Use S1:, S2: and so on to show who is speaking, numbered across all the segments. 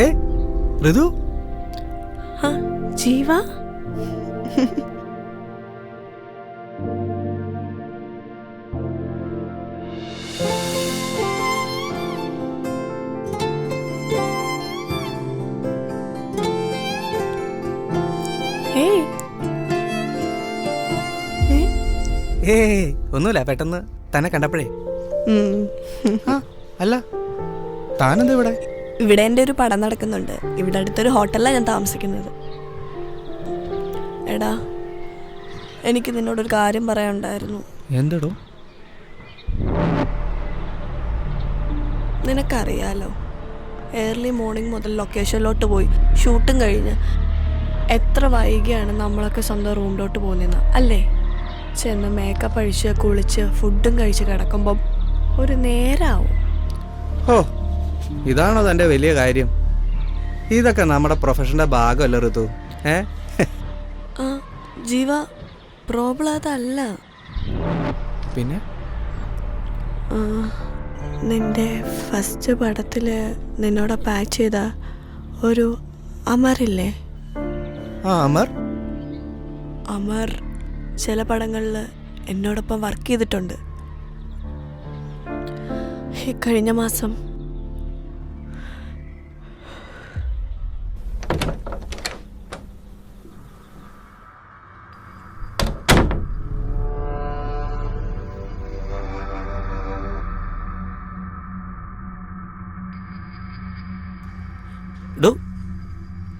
S1: ഏ ഋതു
S2: ജീവ
S1: ഒന്നുമില്ല, പെട്ടെന്ന് തന്നെ കണ്ടപ്പോഴേ. അല്ല താനെന്താ ഇവിടെ?
S2: ഇവിടെ എൻ്റെ ഒരു പടം നടക്കുന്നുണ്ട്. ഇവിടെ അടുത്തൊരു ഹോട്ടലിലാണ് ഞാൻ താമസിക്കുന്നത്. എടാ, എനിക്ക് നിന്നോടൊരു കാര്യം പറയാനുണ്ടായിരുന്നു.
S1: എന്തടോ?
S2: നിനക്കറിയാലോ, ഏർലി മോർണിംഗ് മുതൽ ലൊക്കേഷനിലോട്ട് പോയി ഷൂട്ടും കഴിഞ്ഞ് എത്ര വൈകിയാണ് നമ്മളൊക്കെ സ്വന്തം റൂമിലോട്ട് പോകുന്നത് അല്ലേ? ചെന്ന് മേക്കപ്പ് അഴിച്ച് കുളിച്ച് ഫുഡും കഴിച്ച് കിടക്കുമ്പം ഒരു നേരാവും.
S1: ഓ, ഇതാണോ തൻ്റെ വലിയ കാര്യം? ഇതൊക്കെ നമ്മുടെ പ്രൊഫഷൻ്റെ ഭാഗമല്ല ഋതു.
S2: ജീവ, പ്രോബ്ലം അതല്ല.
S1: പിന്നെ
S2: നിന്റെ ഫസ്റ്റ് പടത്തിൽ നിന്നോടൊപ്പം ആക്ട് ചെയ്ത ഒരു അമറില്ലേ? അമർ ചില പടങ്ങളിൽ എന്നോടൊപ്പം വർക്ക് ചെയ്തിട്ടുണ്ട്. ഈ കഴിഞ്ഞ മാസം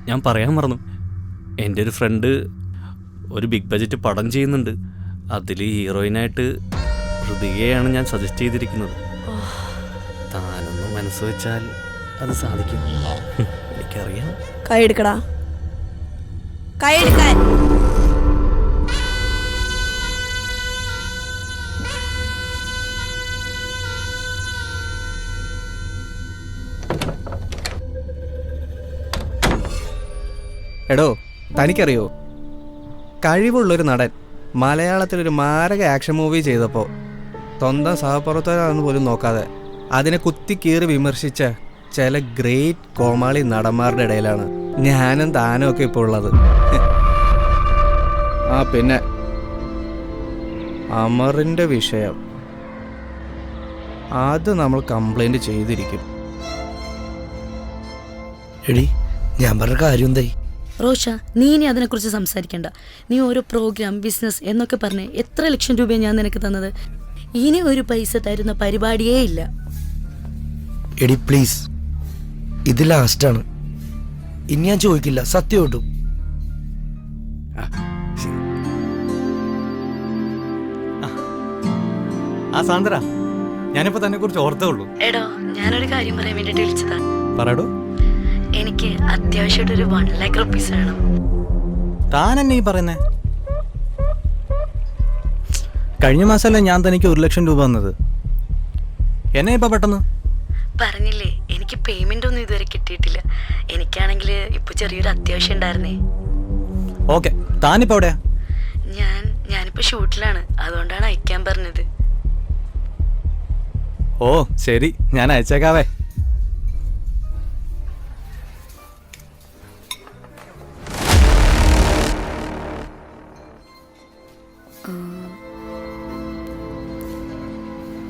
S3: ഞാൻ പറയാൻ മറന്നു, എൻ്റെ ഒരു ഫ്രണ്ട് ഒരു ബിഗ് ബജറ്റ് പടം ചെയ്യുന്നുണ്ട്. അതിൽ ഹീറോയിനായിട്ട് ഹൃതികയാണ് ഞാൻ സജസ്റ്റ് ചെയ്തിരിക്കുന്നത്. താനൊന്ന് മനസ്സ് വെച്ചാൽ അത് സാധിക്കും. എനിക്കറിയാം.
S2: കൈയെടുക്കടാ, കൈയെടുക്കാൻ.
S1: എടോ, തനിക്കറിയോ, കഴിവുള്ളൊരു നടൻ മലയാളത്തിലൊരു മാരക ആക്ഷൻ മൂവി ചെയ്തപ്പോൾ സ്വന്തം സഹപ്രവർത്തകരാണെന്ന് പോലും നോക്കാതെ അതിനെ കുത്തിക്കീറി വിമർശിച്ച ചില ഗ്രേറ്റ് കോമാളി നടന്മാരുടെ ഇടയിലാണ് ഞാനും താനും ഒക്കെ ഇപ്പോൾ ഉള്ളത്. പിന്നെ അമറിൻ്റെ വിഷയം അത് നമ്മൾ കംപ്ലൈൻറ്റ് ചെയ്തിരിക്കും.
S4: എടി, ഞാൻ പറഞ്ഞ കാര്യം എന്തായി?
S5: റോഷ, നീ ഇനി അതിനെക്കുറിച്ച് സംസാരിക്കണ്ട. നീ ഓരോ പ്രോഗ്രാം, ബിസിനസ് എന്നൊക്കെ പറഞ്ഞ് എത്ര ലക്ഷം രൂപയാണ് ഞാൻ നിനക്ക് തന്നത്? ഇനി ഒരു പൈസ തരുന്ന പരിപാടിയേ ഇല്ല.
S4: എടി പ്ലീസ്, ഇത് ലാസ്റ്റാണ്. ഇനി ഞാൻ ചോദിക്കില്ല, സത്യം കിട്ടും.
S3: സാന്ദ്ര, ഞാനിപ്പോ തന്നെ കുറിച്ച് ഓർത്തേ ഉള്ളൂ.
S5: എടോ, ഞാനൊരു കാര്യം പറയാൻ വേണ്ടിട്ട് വിളിച്ചതാ.
S3: പറയടോ.
S5: എനിക്ക് അത്യാവശ്യമായിട്ട് ഒരു 1 lakh rupees വേണം.
S3: താൻ എന്നെ ഈ പറയുന്നേ? കഴിഞ്ഞ മാസമല്ലേ ഞാൻ തനിക്ക് 1 ലക്ഷം രൂപ തന്നത്? എന്നെ ഇപ്പൊ പെട്ടെന്ന്
S5: പറഞ്ഞില്ലേ, എനിക്ക് പേയ്മെന്റ് ഒന്നും ഇതുവരെ കിട്ടിയിട്ടില്ല. എനിക്കാണെങ്കിൽ ഇപ്പൊ ചെറിയൊരു അത്യാവശ്യം ഉണ്ടായിരുന്നേ.
S3: ഓക്കെ, താനിപ്പോ എവിടെയാ?
S5: ഞാനിപ്പോ ഷൂട്ടിലാണ്, അതുകൊണ്ടാണ് അയക്കാൻ പറഞ്ഞത്.
S3: ഓ ശരി, ഞാൻ അയച്ചേക്കാവേ.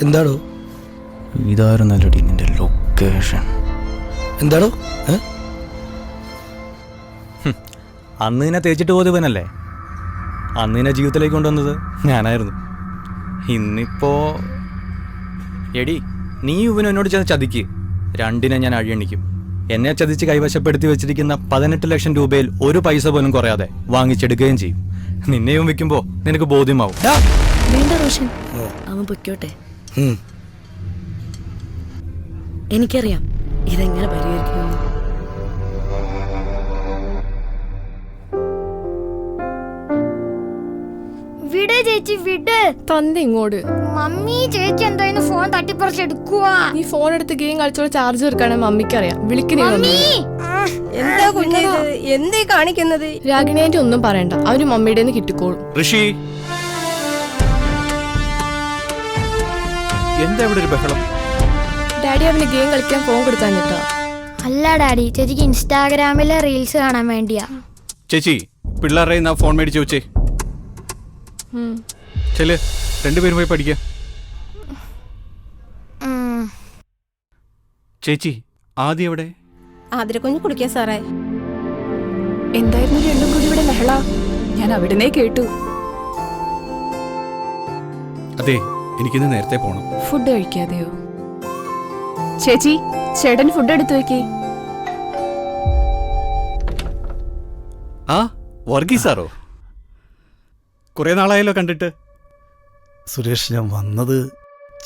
S4: എന്താടോ?
S3: ഇതായിരുന്നല്ലടി നിന്റെ ലൊക്കേഷൻ.
S4: എന്താടോ?
S3: അന്ന് നിന്നെ തേച്ചിട്ട് പോയവനല്ലേ, അന്ന് നിന്നെ ജീവിതത്തിലേക്ക് കൊണ്ടുവന്നത് ഞാനായിരുന്നു. ഇന്നിപ്പോ എടി, നീ ഇവനും എന്നോട് ചെന്ന് ചതിക്ക്, രണ്ടിനെ ഞാൻ അഴിയണിക്കും. എന്നെ ചതിച്ച് കൈവശപ്പെടുത്തി വെച്ചിരിക്കുന്ന 18 ലക്ഷം രൂപയിൽ ഒരു പൈസ പോലും കുറയാതെ വാങ്ങിച്ചെടുക്കുകയും ചെയ്യും. നിന്നെയും വെക്കുമ്പോ നിനക്ക് ബോധ്യമാവും.
S5: വേണ്ട റോഷൻ, അവൻ പൊയ്ക്കോട്ടെ. എനിക്കറിയാം ഇതെങ്ങനെ പരിഹരിക്കുന്നു.
S6: വിട് ചേച്ചി, വിട്.
S7: തന്റെ ഇങ്ങോട്ട്.
S6: മമ്മി, ചേച്ചി എന്തായാലും ഫോൺ തട്ടിപ്പറിച്ചെടുക്കുവാ.
S7: നീ ഫോൺ എടുത്ത് ഗെയിം കളിച്ചോട് ചാർജ് തീർക്കാണ് മമ്മിക്ക് അറിയാം. വിളിക്കുന്നേ.
S8: എന്താ കുഞ്ഞേ എന്തേ കാണിക്കുന്നത്?
S7: രാഗിണിയായിട്ട് ഒന്നും പറയണ്ട, അവര് മമ്മിയുടെ കിട്ടിക്കോളും.
S3: ഋഷി, എന്താ ഇവിടെ ഒരു ബഹളം?
S7: ഡാഡി അവന് ഗെയിം കളിക്കാൻ ഫോൺ കൊടുക്കാൻ കേട്ടോ.
S6: അല്ല ഡാഡി, ചേച്ചിക്ക് ഇൻസ്റ്റാഗ്രാമിലെ റീൽസ് കാണാൻ വേണ്ടിയാ.
S3: ചേച്ചി പിള്ളേരുടെ ഫോൺ മേടിച്ച് വെച്ചേ. ചെല്, രണ്ടുപേരും പോയി പഠിക്ക. ചേച്ചി ആദ്യം എവിടെ?
S8: ആതിര കുഞ്ഞ് കുടിക്കാൻ സാറേ.
S7: എന്തായിരുന്നു രണ്ടും കൂടി ഇവിടെ ലഹള? ഞാൻ അവിടുന്നേ കേട്ടു.
S3: അതെ, എനിക്കിന്ന് നേരത്തെ പോണം.
S7: ഫുഡ് കഴിക്കാതെയോ? ചേച്ചി, ചേട്ടൻ ഫുഡ് എടുത്തു വെക്കേ.
S3: ആ വർഗീസ് സാറോ? കുറെ നാളായല്ലോ കണ്ടിട്ട്.
S9: സുരേഷ്, ഞാൻ വന്നത്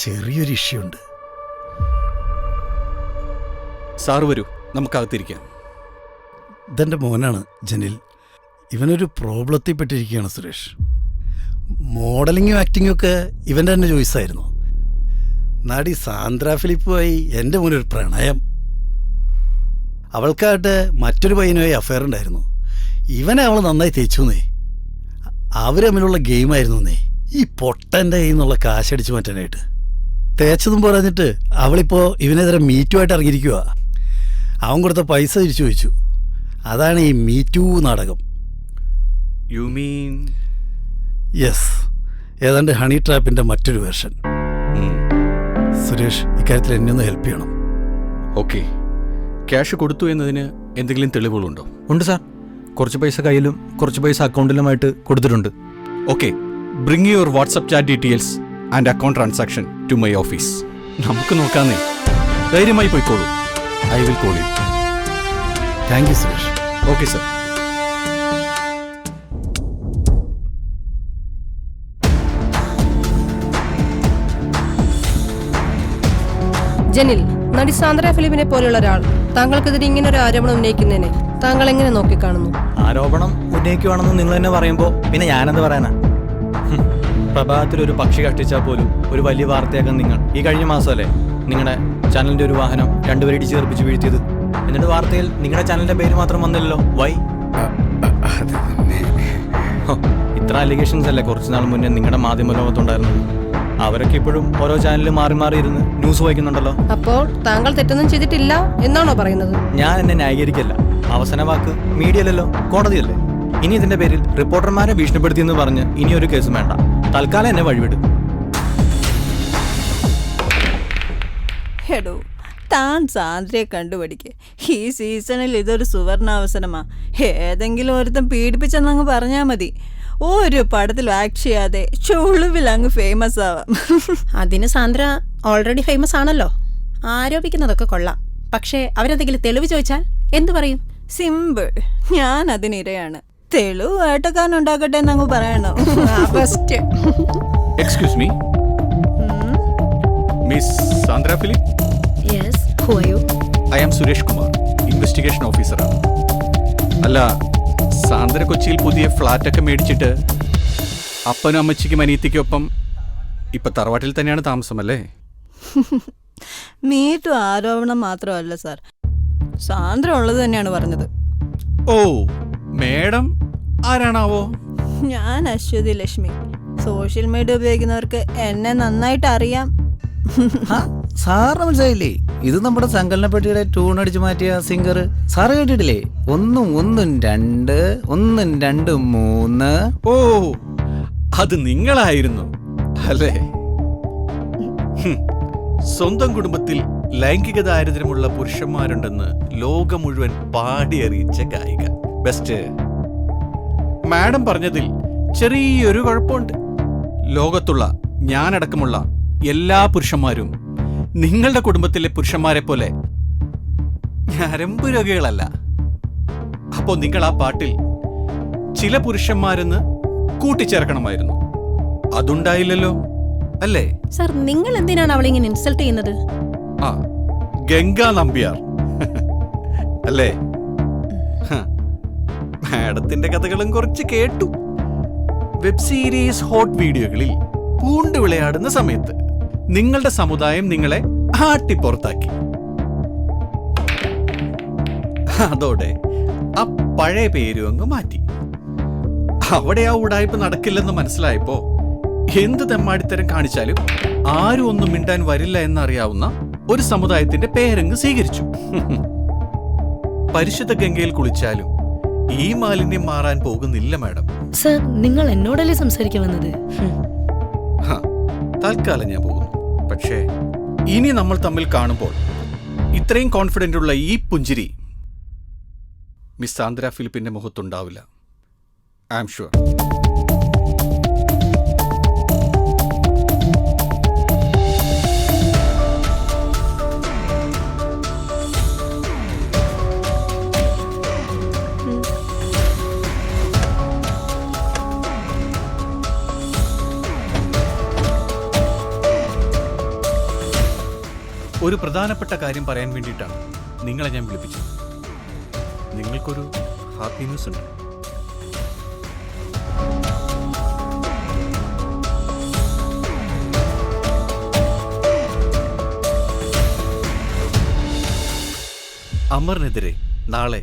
S9: ചെറിയൊരു ഇഷ്യൂ ഉണ്ട്.
S3: സാറ് വരൂ, നമുക്കകത്തിരിക്കാം.
S9: ഇതെൻ്റെ മോനാണ് ജനിൽ. ഇവനൊരു പ്രോബ്ലത്തിൽ പെട്ടിരിക്കുകയാണ് സുരേഷ്. മോഡലിങ്ങും ആക്ടിങ്ങും ഒക്കെ ഇവൻ്റെ തന്നെ ചോയ്സായിരുന്നു. നടി സാന്ദ്ര ഫിലിപ്പുമായി എൻ്റെ മോനൊരു പ്രണയം. അവൾക്കായിട്ട് മറ്റൊരു പയ്യനുമായി അഫയർ ഉണ്ടായിരുന്നു. ഇവനെ അവൾ നന്നായി തേച്ചുന്നേ. അവർ തമ്മിലുള്ള ഗെയിമായിരുന്നേ ഈ പൊട്ടൻ്റെ കയ്യിൽ നിന്നുള്ള കാശടിച്ചു മാറ്റാനായിട്ട്. തേച്ചതും പറഞ്ഞിട്ട് അവളിപ്പോൾ ഇവനെതിരെ മീറ്റുമായിട്ട് ഇറങ്ങിയിരിക്കുക. അവൻ കൊടുത്ത പൈസ തിരിച്ചു ചോദിച്ചു. അതാണ് ഈ മീറ്റു നാടകം.
S3: You mean?
S9: യെസ്, ഏതാണ്ട് ഹണി ട്രാപ്പിൻ്റെ മറ്റൊരു വേർഷൻ. സുരേഷ്, ഇക്കാര്യത്തിൽ എന്നെ ഒന്ന് ഹെൽപ്പ് ചെയ്യണം.
S3: ഓക്കെ. ക്യാഷ് കൊടുത്തു എന്നതിന് എന്തെങ്കിലും തെളിവുകളുണ്ടോ? ഉണ്ട് സാർ. കുറച്ച് പൈസ കയ്യിലും കുറച്ച് പൈസ അക്കൗണ്ടിലുമായിട്ട് കൊടുത്തിട്ടുണ്ട്. Okay, bring your WhatsApp chat details and account transaction to my office. നമുക്ക് നോക്കാന്നേ. ധൈര്യമായി പോയിക്കോളൂ. I will call you.
S9: Thank you Suresh.
S3: Okay sir.
S8: Janil, നടി സാന്ദ്ര ഫിലിപ്പിനെ പോലെയുള്ള ഒരാൾ താങ്കൾക്കെതിരെ ഇങ്ങനെ ഒരു ആരോപണം ഉന്നയിക്കുന്നതിനെ താങ്കൾ എങ്ങനെ നോക്കിക്കാണുന്നു?
S3: ആരോപണം ഉന്നയിക്കുവാണെന്ന് നിങ്ങൾ തന്നെ പറയുമ്പോൾ പിന്നെ ഞാനെന്ത് പറയാനാ? പ്രഭാതത്തിൽ ഒരു പക്ഷി കഷ്ടിച്ചാൽ പോലും ഒരു വലിയ വാർത്തയാക്കാൻ നിങ്ങൾ ഈ കഴിഞ്ഞ മാസമല്ലേ നിങ്ങളുടെ ചാനലിന്റെ ഒരു വാഹനം രണ്ടുപേരെ ഇടിച്ച് തെറിപ്പിച്ച് വീഴ്ത്തിയത്? എന്നിട്ട് വാർത്തയിൽ നിങ്ങളുടെ ചാനലിന്റെ പേര് മാത്രം വന്നില്ലല്ലോ. വൈ? ഇത്ര അലിഗേഷൻസ് അല്ലേ കുറച്ച് നാൾ മുന്നേ നിങ്ങളുടെ മാധ്യമ ലോകത്തുണ്ടായിരുന്നത്? അവരൊക്കെ ഇപ്പോഴും ഓരോ ചാനലിൽ മാറി മാറി ഇരുന്ന് ന്യൂസ് വായിക്കുന്നുണ്ടല്ലോ.
S8: അപ്പോൾ താങ്കൾ തെറ്റൊന്നും ചെയ്തിട്ടില്ല എന്നാണോ പറയുന്നത്?
S3: ഞാൻ എന്നെ ന്യായീകരിക്കല്ല. അവസാന വാക്ക് മീഡിയയിലല്ലോ, കോടതിയല്ലേ. ഇനി ഇതിന്റെ പേരിൽ റിപ്പോർട്ടർമാരെ ഭീഷണിപ്പെടുത്തിയെന്ന് പറഞ്ഞ് ഇനിയൊരു കേസും വേണ്ട. തൽക്കാലം എന്നെ വഴിവിടും.
S10: എടോ, താൻ സാന്ദ്രയെ കണ്ടുപിടിക്ക്. ഈ സീസണിൽ ഇതൊരു സുവർണാവസരമാ. ഏതെങ്കിലും ഒരുത്തം പീഡിപ്പിച്ചെന്നങ്ങ് പറഞ്ഞാൽ മതി. ഒരു പടത്തിൽ ആക്ട് ചെയ്യാതെ ചുളുവിൽ അങ്ങ് ഫേമസ് ആവാം.
S11: അതിന് സാന്ദ്ര ഓൾറെഡി ഫേമസ് ആണല്ലോ. ആരോപിക്കുന്നതൊക്കെ കൊള്ളാം, പക്ഷേ അവരെന്തെങ്കിലും തെളിവ് ചോദിച്ചാൽ എന്തു പറയും?
S10: സിമ്പിൾ, ഞാൻ അതിനിരയാണ്. തെളിവ് വേട്ടക്കാരനുണ്ടാക്കട്ടെ എന്നങ്ങ് പറയണോ? First.
S3: Excuse me, miss Sandra Philip.
S5: Yes, who are you?
S3: I am Suresh Kumar, investigation ഓഫീസറാണ്. അല്ല, സാന്ദ്ര കൊച്ചിയിൽ പുതിയ ഫ്ലാറ്റൊക്കെ മേടിച്ചിട്ട് അപ്പനും അമ്മച്ചിക്കും അനിയത്തിക്കൊപ്പം ഇപ്പൊ തറവാട്ടിൽ തന്നെയാണ് താമസമല്ലേ?
S10: മീറ്റും ആരോപണം മാത്രമല്ല സാർ, സാന്ദ്ര ഉള്ളത് തന്നെയാണ് പറഞ്ഞത്.
S3: ഓ, മേഡം ആരാണാവോ?
S10: ഞാൻ അശ്വതി ലക്ഷ്മി. സോഷ്യൽ മീഡിയ ഉപയോഗിക്കുന്നവർക്ക് എന്നെ നന്നായിട്ട് അറിയാം.
S12: സാറിന് മനസ്സിലായില്ലേ? ഇത് നമ്മുടെ സങ്കലനപ്പെട്ടിയുടെ ട്യൂൺ അടിച്ചു മാറ്റിയ സിംഗർ. സാറ് കേട്ടിട്ടില്ലേ? ഒന്നും ഒന്നും രണ്ട്, ഒന്നും രണ്ട് മൂന്ന്.
S3: ഓ, അത് നിങ്ങളായിരുന്നു അല്ലേ? സ്വന്തം കുടുംബത്തിൽ ലൈംഗിക ദാരിദ്ര്യമുള്ള പുരുഷന്മാരുണ്ടെന്ന് ലോകം മുഴുവൻ പാടി അറിയിച്ച ഗായിക. ബെസ്റ്റ്. മാഡം പറഞ്ഞതിൽ ചെറിയൊരു കുഴപ്പമുണ്ട്. ലോകത്തുള്ള ഞാനടക്കമുള്ള എല്ലാ പുരുഷന്മാരും നിങ്ങളുടെ കുടുംബത്തിലെ പുരുഷന്മാരെ പോലെ ഞരമ്പ് രോഗികളല്ല. അപ്പോ നിങ്ങൾ ആ പാട്ടിൽ ചില പുരുഷന്മാരെന്ന് കൂട്ടിച്ചേർക്കണമായിരുന്നു. അതുണ്ടായില്ലല്ലോ, അല്ലേ?
S11: സർ, നിങ്ങൾ എന്തിനാണ് അവളെ ഇങ്ങനെ ഇൻസൾട്ട് ചെയ്യുന്നത്?
S3: ആ, ഗംഗാ നമ്പ്യാർ അല്ലേ? മാഡത്തിന്റെ കഥകളും കുറച്ച് കേട്ടു. വെബ് സീരീസ് ഹോട്ട് വീഡിയോകളിൽ പൂണ്ട് വിളയാടുന്ന സമയത്ത് നിങ്ങളുടെ സമുദായം നിങ്ങളെ ആട്ടിപ്പുറത്താക്കി. അതോടെ ആ പഴയ പേരും അങ്ങ് മാറ്റി. അവിടെ ആ ഉടായ്പ നടക്കില്ലെന്ന് മനസ്സിലായപ്പോ എന്ത് തെമ്മാടിത്തരം കാണിച്ചാലും ആരും ഒന്നും മിണ്ടാൻ വരില്ല എന്നറിയാവുന്ന ഒരു സമുദായത്തിന്റെ പേരങ്ങ് സ്വീകരിച്ചു.
S13: പരിശുദ്ധ ഗംഗയിൽ കുളിച്ചാലും ഈ മാലിന്യം മാറാൻ പോകുന്നില്ല മാഡം.
S5: സർ, നിങ്ങൾ എന്നോടല്ലേ സംസാരിക്കാൻ വന്നത്?
S13: തൽക്കാലം ഞാൻ പോകുന്നു. പക്ഷേ ഇനി നമ്മൾ തമ്മിൽ കാണുമ്പോൾ ഇത്രയും കോൺഫിഡന്റ് ഉള്ള ഈ പുഞ്ചിരി മിസ് സാന്ദ്ര ഫിലിപ്പിന്റെ മുഖത്തുണ്ടാവില്ല. I am sure. ഒരു പ്രധാനപ്പെട്ട കാര്യം പറയാൻ വേണ്ടിയിട്ടാണ് നിങ്ങളെ ഞാൻ വിളിപ്പിച്ചത്. നിങ്ങൾക്കൊരു ഹാപ്പി ന്യൂസ് ഉണ്ട്. അമറിനെതിരെ നാളെ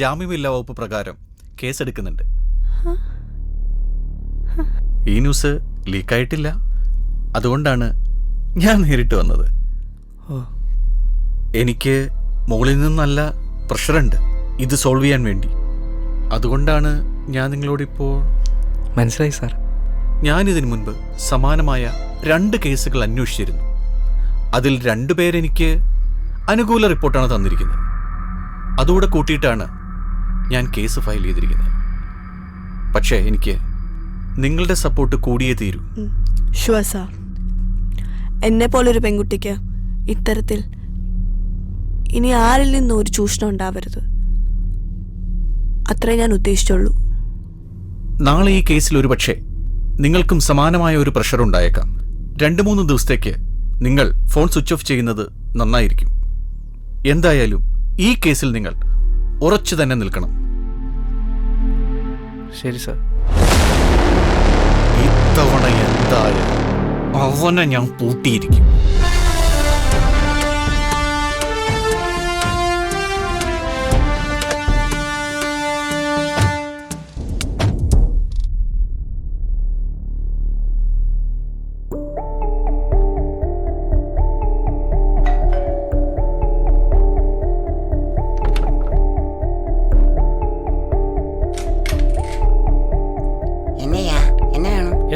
S13: ജാമ്യമില്ലാ വകുപ്പ് പ്രകാരം കേസെടുക്കുന്നുണ്ട്. ഈ ന്യൂസ് ലീക്കായിട്ടില്ല. അതുകൊണ്ടാണ് ഞാൻ നേരിട്ട് വന്നത്. എനിക്ക് മുകളിൽ നിന്ന് നല്ല പ്രഷറുണ്ട് ഇത് സോൾവ് ചെയ്യാൻ വേണ്ടി. അതുകൊണ്ടാണ് ഞാൻ നിങ്ങളോടിപ്പോൾ.
S1: മനസ്സിലായി സാർ.
S13: ഞാനിതിനു മുൻപ് സമാനമായ 2 കേസുകൾ അന്വേഷിച്ചിരുന്നു. അതിൽ 2 പേരെനിക്ക് അനുകൂല റിപ്പോർട്ടാണ് തന്നിരിക്കുന്നത്. അതുകൂടെ കൂട്ടിയിട്ടാണ് ഞാൻ കേസ് ഫയൽ ചെയ്തിരിക്കുന്നത്. പക്ഷേ എനിക്ക് നിങ്ങളുടെ സപ്പോർട്ട് കൂടിയേ തീരൂ.
S2: Sure sir. എന്നെ പോലൊരു പെൺകുട്ടിക്ക് ഇത്തരത്തിൽ ഇനി ആരിൽ നിന്നും ഒരു ചൂഷണം ഉണ്ടാവരുത്. അത്രേ ഞാൻ ഉദ്ദേശിച്ചുള്ളൂ.
S13: നാളെ ഈ കേസിൽ ഒരു പക്ഷേ നിങ്ങൾക്കും സമാനമായ ഒരു പ്രഷർ ഉണ്ടായേക്കാം. 2-3 ദിവസത്തേക്ക് നിങ്ങൾ ഫോൺ സ്വിച്ച് ഓഫ് ചെയ്യുന്നത് നന്നായിരിക്കും. എന്തായാലും ഈ കേസിൽ നിങ്ങൾ ഉറച്ചു തന്നെ നിൽക്കണം.
S1: ശരി സാർ.
S13: ഇത്തവണ എന്തായാലും അവനെ ഞാൻ പൂട്ടിയിരിക്കും.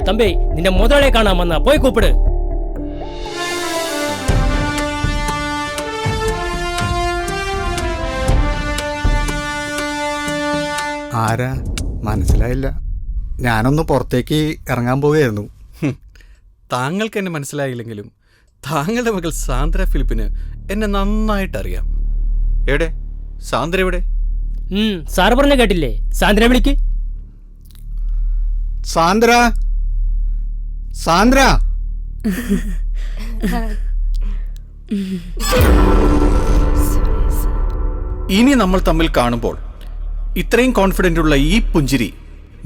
S14: தம்பி, நின்ன முதலே காணாம போய் கூப்பிடு.
S15: ആരാ മനസ്സിലായില്ല. ഞാനൊന്ന് പുറത്തേക്ക് ഇറങ്ങാൻ പോവുകയായിരുന്നു.
S13: താങ്കൾക്ക് എന്നെ മനസ്സിലായില്ലെങ്കിലും താങ്കളുടെ മകൾ സാന്ദ്ര ഫിലിപ്പിന് എന്നെ നന്നായിട്ടറിയാം. എവിടെ സാന്ദ്ര? എവിടെ?
S14: സാറ് പറഞ്ഞ കേട്ടില്ലേ? സാന്ദ്ര വിളിക്ക്.
S15: സാന്ദ്ര, സാന്ദ്ര.
S13: ഇനി നമ്മൾ തമ്മിൽ കാണുമ്പോൾ ഇത്രയും കോൺഫിഡന്റ് ഉള്ള ഈ പുഞ്ചിരി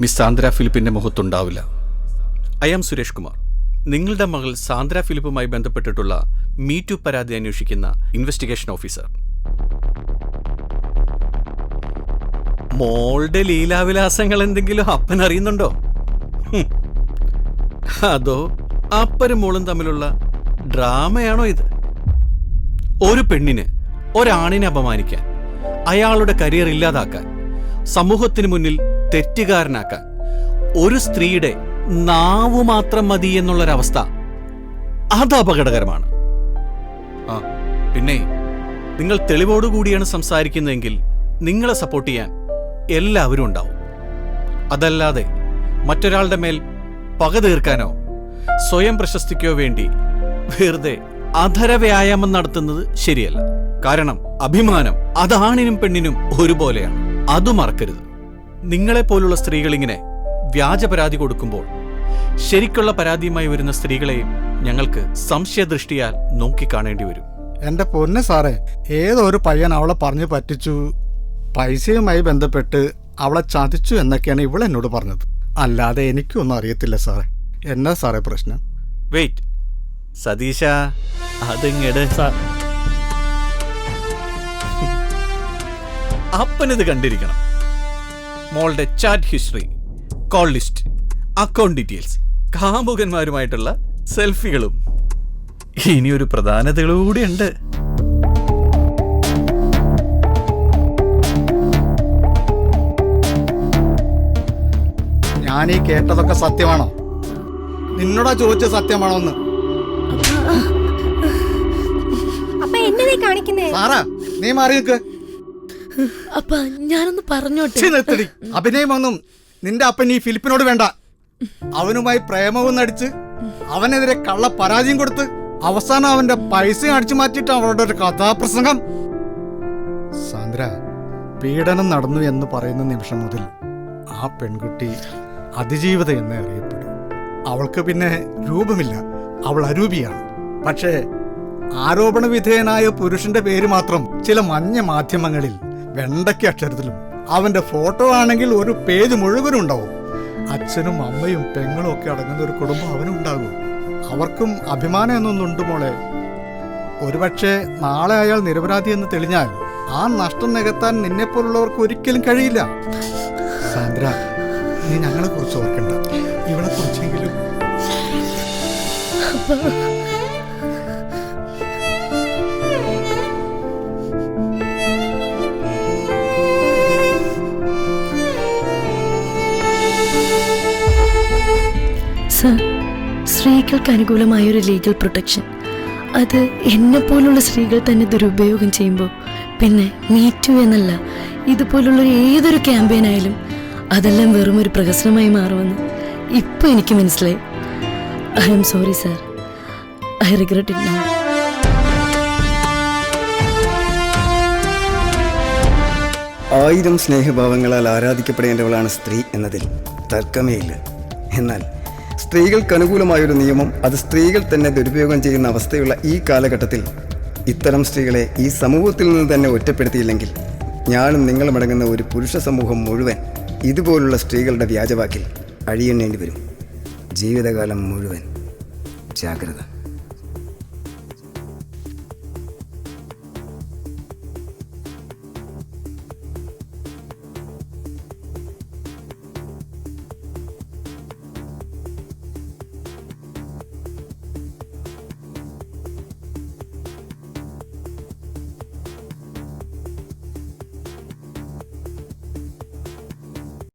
S13: മിസ് സാന്ദ്ര ഫിലിപ്പിന്റെ മുഖത്തുണ്ടാവില്ല. ഐ ആം സുരേഷ് കുമാർ, നിങ്ങളുടെ മകൾ സാന്ദ്ര ഫിലിപ്പുമായി ബന്ധപ്പെട്ടിട്ടുള്ള മീറ്റു പരാതി അന്വേഷിക്കുന്ന ഇൻവെസ്റ്റിഗേഷൻ ഓഫീസർ. മോളുടെ ലീലാവിലാസങ്ങൾ എന്തെങ്കിലും അപ്പൻ അറിയുന്നുണ്ടോ? അതോ അപ്പനും മോളും തമ്മിലുള്ള ഡ്രാമയാണോ ഇത്? ഒരു പെണ്ണിന് ഒരാണിനെ അപമാനിക്കാൻ, അയാളുടെ കരിയർ ഇല്ലാതാക്കാൻ, സമൂഹത്തിന് മുന്നിൽ തെറ്റുകാരനാക്കാൻ ഒരു സ്ത്രീയുടെ നാവു മാത്രം മതി എന്നുള്ളൊരവസ്ഥ, അത് അപകടകരമാണ്. ആ പിന്നെ നിങ്ങൾ തെളിവോടുകൂടിയാണ് സംസാരിക്കുന്നതെങ്കിൽ നിങ്ങളെ സപ്പോർട്ട് ചെയ്യാൻ എല്ലാവരും ഉണ്ടാവും. അതല്ലാതെ മറ്റൊരാളുടെ മേൽ പക തീർക്കാനോ സ്വയം പ്രശസ്തിക്കോ വേണ്ടി വെറുതെ അധര വ്യായാമം നടത്തുന്നത് ശരിയല്ല. കാരണം അഭിമാനം അതാണിനും പെണ്ണിനും ഒരുപോലെയാണ്. അത് മറക്കരുത്. നിങ്ങളെപ്പോലുള്ള സ്ത്രീകൾ ഇങ്ങനെ വ്യാജ പരാതി കൊടുക്കുമ്പോൾ ശരിക്കുള്ള പരാതിയുമായി വരുന്ന സ്ത്രീകളെയും ഞങ്ങൾക്ക് സംശയദൃഷ്ടിയാൽ നോക്കിക്കാണേണ്ടി വരും.
S15: എന്റെ പൊന്നെ സാറേ, ഏതോ ഒരു പയ്യൻ അവളെ പറഞ്ഞു പറ്റിച്ചു, പൈസയുമായി ബന്ധപ്പെട്ട് അവളെ ചതിച്ചു എന്നൊക്കെയാണ് ഇവൾ എന്നോട് പറഞ്ഞത്. അല്ലാതെ എനിക്കൊന്നും അറിയത്തില്ല സാറേ. എന്നാ സാറേ പ്രശ്നം?
S13: വെയിറ്റ് സതീശ, അതിങ്ങട് അപ്പനിത് കണ്ടിരിക്കണം. മോളുടെ chat history, call list, account details, കാമുകന്മാരുമായിട്ടുള്ള സെൽഫികളും. ഇനിയൊരു പ്രധാന തെളിവ് കൂടിയുണ്ട്.
S15: ഞാനീ കേട്ടതൊക്കെ സത്യമാണോ? നിന്നോടാ ചോദിച്ച സത്യമാണോ എന്ന്?
S8: അപ്പൊ എന്നെ കാണിക്കുന്നേ
S15: സാറാ, നീ മാറി നിൽക്ക്.
S5: അപ്പ ഞാനൊന്ന് പറഞ്ഞോട്ടെ.
S15: നിർത്തടി. അഭിനയമൊന്നും നിന്റെ അപ്പൻ ഈ ഫിലിപ്പിനോട് വേണ്ട. അവനുമായി പ്രേമവും നടിച്ച് അവനെതിരെ കള്ള പരാജയം കൊടുത്ത് അവസാനം അവന്റെ പൈസ അടിച്ചു മാറ്റിയിട്ട് അവളുടെ ഒരു കഥാപ്രസംഗം. സാന്ദ്ര, പീഡനം നടന്നു എന്ന് പറയുന്ന നിമിഷം മുതൽ ആ പെൺകുട്ടി അതിജീവിത എന്നേ അറിയപ്പെടും. അവൾക്ക് പിന്നെ രൂപമില്ല, അവൾ അരൂപിയാണ്. പക്ഷേ ആരോപണ വിധേയനായ പുരുഷന്റെ പേര് മാത്രം ചില മഞ്ഞ മാധ്യമങ്ങളിൽ വെണ്ടയ്ക്ക് അക്ഷരത്തിലും അവന്റെ ഫോട്ടോ ആണെങ്കിൽ ഒരു പേജ് മുഴുവനും ഉണ്ടാവും. അച്ഛനും അമ്മയും പെങ്ങളും ഒക്കെ അടങ്ങുന്ന ഒരു കുടുംബം അവനുണ്ടാകും. അവർക്കും അഭിമാനം എന്നൊന്നുണ്ട് മോളെ. ഒരുപക്ഷെ നാളെ അയാൾ നിരപരാധി എന്ന് തെളിഞ്ഞാൽ ആ നഷ്ടം നികത്താൻ നിന്നെപ്പോലുള്ളവർക്ക് ഒരിക്കലും കഴിയില്ല. സാന്ദ്ര, നീ ഞങ്ങളെ കുറിച്ച് ഓർക്കണ്ട, ഇവളെ കുറിച്ചെങ്കിലും.
S5: സർ, സ്ത്രീകൾക്ക് അനുകൂലമായൊരു ലീഗൽ പ്രൊട്ടക്ഷൻ, അത് എന്നെപ്പോലുള്ള സ്ത്രീകൾ തന്നെ ദുരുപയോഗം ചെയ്യുമ്പോൾ പിന്നെ മീറ്റു എന്നല്ല, ഇതുപോലുള്ള ഏതൊരു ക്യാമ്പയിൻ ആയാലും അതെല്ലാം വെറും ഒരു പ്രഹസനമായി മാറുമെന്ന് ഇപ്പൊ എനിക്ക് മനസ്സിലായി. I am sorry sir, I regret it now.
S16: ആയിരം സ്നേഹഭാവങ്ങളാൽ ആരാധിക്കപ്പെടേണ്ടവളാണ് സ്ത്രീ എന്നതിൽ തർക്കമേ ഇല്ല. എന്നാൽ സ്ത്രീകൾക്ക് അനുകൂലമായൊരു നിയമം അത് സ്ത്രീകൾ തന്നെ ദുരുപയോഗം ചെയ്യുന്ന അവസ്ഥയുള്ള ഈ കാലഘട്ടത്തിൽ ഇത്തരം സ്ത്രീകളെ ഈ സമൂഹത്തിൽ നിന്ന് തന്നെ ഒറ്റപ്പെടുത്തിയില്ലെങ്കിൽ ഞാനും നിങ്ങളുമടങ്ങുന്ന ഒരു പുരുഷ സമൂഹം മുഴുവൻ ഇതുപോലുള്ള സ്ത്രീകളുടെ വ്യാജവാക്കിൽ അഴിയെണ്ണേണ്ടി വരും. ജീവിതകാലം മുഴുവൻ ജാഗ്രത.